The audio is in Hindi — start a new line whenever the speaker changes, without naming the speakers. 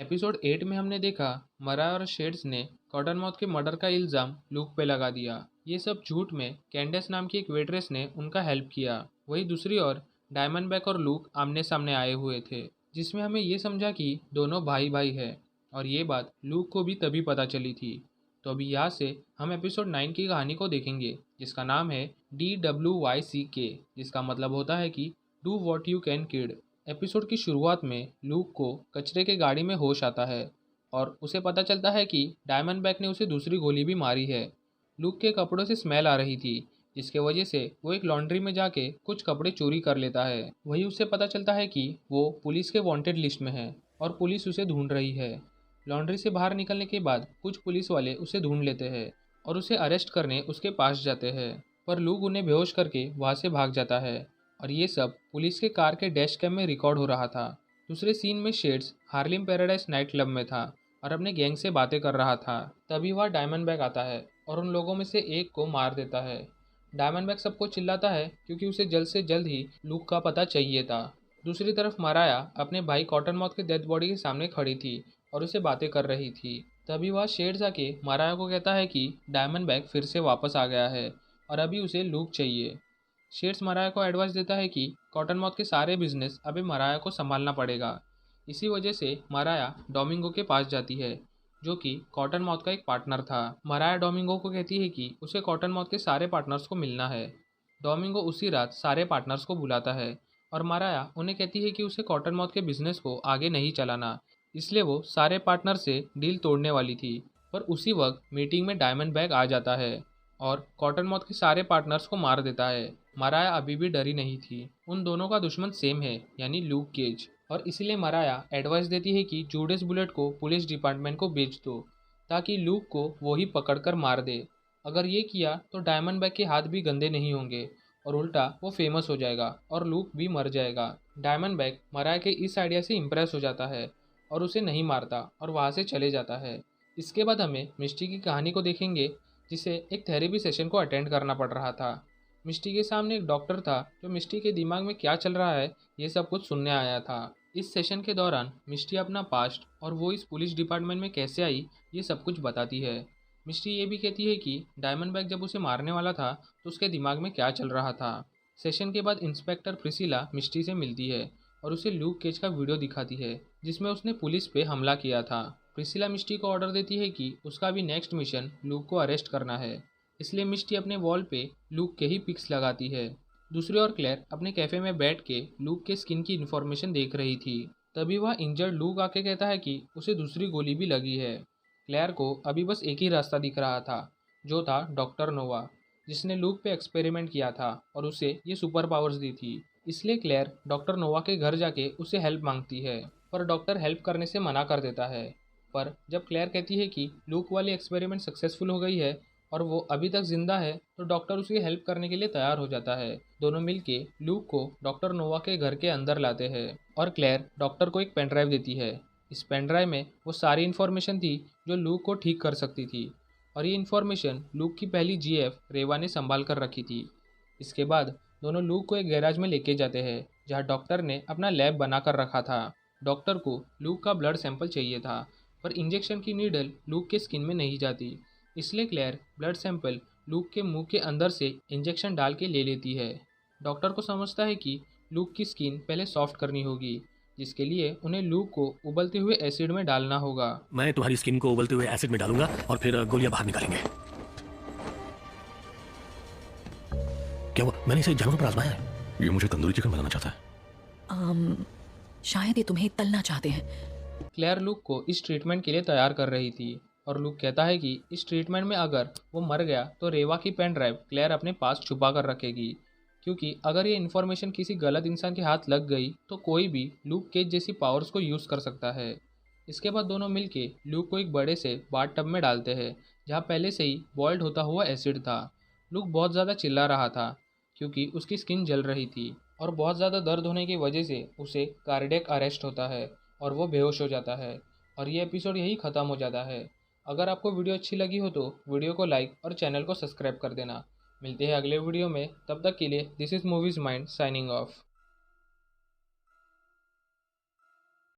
एपिसोड 8 में हमने देखा मरा और शेड्स ने कॉटनमाउथ के मर्डर का इल्जाम लूक पे लगा दिया। ये सब झूठ में कैंडेस नाम की एक वेट्रेस ने उनका हेल्प किया। वही दूसरी ओर डायमंडबैक और लूक आमने सामने आए हुए थे, जिसमें हमें ये समझा कि दोनों भाई भाई है। और ये बात लूक को भी तभी पता चली थी। तो अभी यहाँ से हम एपिसोड 9 की कहानी को देखेंगे, जिसका नाम है DWYCK, जिसका मतलब होता है कि do what you can kid. Episode की शुरुआत में लूक को कचरे के गाड़ी में होश आता है और उसे पता चलता है कि डायमंडबैक ने उसे दूसरी गोली भी मारी है। लूक के कपड़ों से स्मेल आ रही थी, जिसके वजह से वो एक लॉन्ड्री में जाके कुछ कपड़े चोरी कर लेता है। वही उसे पता चलता है कि वो पुलिस के वांटेड लिस्ट में है और पुलिस उसे ढूंढ रही है। लॉन्ड्री से बाहर निकलने के बाद कुछ पुलिस वाले उसे ढूंढ लेते हैं और उसे अरेस्ट करने उसके पास जाते हैं, पर लूक उन्हें बेहोश करके वहां से भाग जाता है। और ये सब पुलिस के कार के डैश कैम में रिकॉर्ड हो रहा था। दूसरे सीन में शेड्स हार्लिम पैराडाइज नाइट क्लब में था और अपने गैंग से बातें कर रहा था। तभी वह डायमंडबैक आता है और उन लोगों में से एक को मार देता है। डायमंडबैक सबको चिल्लाता है क्योंकि उसे जल्द से जल्द ही लूक का पता चाहिए था। दूसरी तरफ मराया अपने भाई कॉटनमाउथ के डेड बॉडी के सामने खड़ी थी और उसे बातें कर रही थी। तभी वह शेड्स आके मराया को कहता है कि डायमंडबैक फिर से वापस आ गया है और अभी उसे लूक चाहिए। शेड्स मराया को एडवाइस देता है कि कॉटनमाउथ के सारे बिजनेस अभी मराया को संभालना पड़ेगा। इसी वजह से मराया डोमिंगो के पास जाती है, जो कि कॉटनमाउथ का एक पार्टनर था। मराया डोमिंगो को कहती है कि उसे कॉटनमाउथ के सारे पार्टनर्स को मिलना है। डोमिंगो उसी रात सारे पार्टनर्स को बुलाता है और मराया उन्हें कहती है कि उसे कॉटनमाउथ के बिजनेस को आगे नहीं चलाना, इसलिए वो सारे पार्टनर से डील तोड़ने वाली थी। पर उसी वक्त मीटिंग में डायमंडबैक आ जाता है और कॉटनमाउथ के सारे पार्टनर्स को मार देता है। मराया अभी भी डरी नहीं थी। उन दोनों का दुश्मन सेम है, यानी लूक केज, और इसीलिए मराया एडवाइस देती है कि जूडिस बुलेट को पुलिस डिपार्टमेंट को बेच दो ताकि लूक को वो ही पकड़कर मार दे। अगर ये किया तो डायमंडबैक के हाथ भी गंदे नहीं होंगे और उल्टा वो फेमस हो जाएगा और लूक भी मर जाएगा। डायमंडबैक मराया के इस आइडिया से इम्प्रेस हो जाता है और उसे नहीं मारता और वहाँ से चले जाता है। इसके बाद हमें मिस्टी की कहानी को देखेंगे, जिसे एक थेरेपी सेशन को अटेंड करना पड़ रहा था। मिस्टी के सामने एक डॉक्टर था जो मिस्टी के दिमाग में क्या चल रहा है ये सब कुछ सुनने आया था। इस सेशन के दौरान मिस्टी अपना पास्ट और वो इस पुलिस डिपार्टमेंट में कैसे आई ये सब कुछ बताती है। मिस्टी ये भी कहती है कि डायमंडबैक जब उसे मारने वाला था तो उसके दिमाग में क्या चल रहा था। सेशन के बाद इंस्पेक्टर प्रिसिला मिस्टी से मिलती है और उसे लूक केज का वीडियो दिखाती है जिसमें उसने पुलिस पे हमला किया था। प्रिसिला मिस्टी को ऑर्डर देती है कि उसका भी नेक्स्ट मिशन लूक को अरेस्ट करना है, इसलिए मिस्टी अपने वॉल पे लूक के ही पिक्स लगाती है। दूसरी ओर क्लेयर अपने कैफे में बैठ के लूक के स्किन की इन्फॉर्मेशन देख रही थी। तभी वह इंजर्ड लूक आके कहता है कि उसे दूसरी गोली भी लगी है। क्लेयर को अभी बस एक ही रास्ता दिख रहा था, जो था डॉक्टर नोवा, जिसने लूक पे एक्सपेरिमेंट किया था और उसे ये सुपर पावर्स दी थी। इसलिए क्लेयर डॉक्टर नोवा के घर जाके उसे हेल्प मांगती है, पर डॉक्टर हेल्प करने से मना कर देता है। पर जब क्लेयर कहती है कि लूक वाली एक्सपेरिमेंट सक्सेसफुल हो गई है और वो अभी तक जिंदा है, तो डॉक्टर उसकी हेल्प करने के लिए तैयार हो जाता है। दोनों मिलके लूक को डॉक्टर नोवा के घर के अंदर लाते हैं और क्लेयर डॉक्टर को एक पेन ड्राइव देती है। इस पेन ड्राइव में वो सारी इन्फॉर्मेशन थी जो लूक को ठीक कर सकती थी, और ये इन्फॉर्मेशन लूक की पहली जीएफ रेवा ने संभाल कर रखी थी। इसके बाद दोनों लूक को एक गैराज में लेके जाते हैं जहाँ डॉक्टर ने अपना लैब बना कर रखा था। डॉक्टर को लूक का ब्लड सैंपल चाहिए था, पर इंजेक्शन की नीडल लूक के स्किन में नहीं जाती, इसलिए क्लेयर ब्लड सैंपल लूक के मुंह के अंदर से इंजेक्शन डाल के ले लेती है। डॉक्टर को समझता है कि लूक की स्किन पहले सॉफ्ट करनी होगी, जिसके लिए उन्हें लूक को उबलते हुए एसिड में डालना होगा।
मैं तुम्हारी स्किन को उबलते हुए एसिड में डालूंगा और फिर गोलियां बाहर निकालेंगे। क्या हुआ? मैंने इसे जानवर पर आजमाया है। ये मुझे तंदूरी चिकन बनाना चाहता है।
शायद ये तुम्हें तलना चाहते हैं।
क्लेयर लूक को इस ट्रीटमेंट के लिए तैयार कर रही थी और लूक कहता है कि इस ट्रीटमेंट में अगर वो मर गया तो रेवा की पेन ड्राइव क्लेयर अपने पास छुपा कर रखेगी, क्योंकि अगर ये इन्फॉर्मेशन किसी गलत इंसान के हाथ लग गई तो कोई भी लूक केज जैसी पावर्स को यूज़ कर सकता है। इसके बाद दोनों मिलके लूक को एक बड़े से बाथ टब में डालते हैं जहाँ पहले से ही बॉइल्ड होता हुआ एसिड था। लूक बहुत ज़्यादा चिल्ला रहा था क्योंकि उसकी स्किन जल रही थी और बहुत ज़्यादा दर्द होने की वजह से उसे कार्डियक अरेस्ट होता है और वो बेहोश हो जाता है और ये एपिसोड यही ख़त्म हो जाता है। अगर आपको वीडियो अच्छी लगी हो तो वीडियो को लाइक और चैनल को सब्सक्राइब कर देना। मिलते हैं अगले वीडियो में, तब तक के लिए this is movies mind signing off.